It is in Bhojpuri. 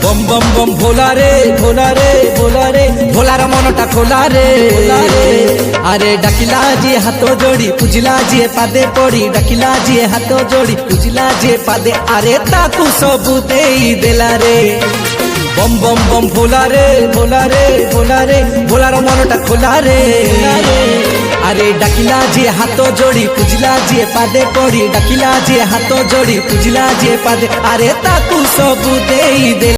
बम बम बम भोला रे भोला रे भोला रे भोलार मनटा खोला रे अरे डाकिला जी हाथ जोड़ी पूजिला जी पादे पड़ी डाकिला जी हाथ जोड़ी पूजिला जी पादे अरे ताकू सबू देई देला रे बम बम बम भोला रे भोला रे भोला रे भोलार मनटा खोला रे अरे डाकिला जी हाथ जोड़ी पूजिला जी पादे पड़ी डाकिला जी हाथ जोड़ी पूजिला जी पादे अरे ताकू सबू देई दे।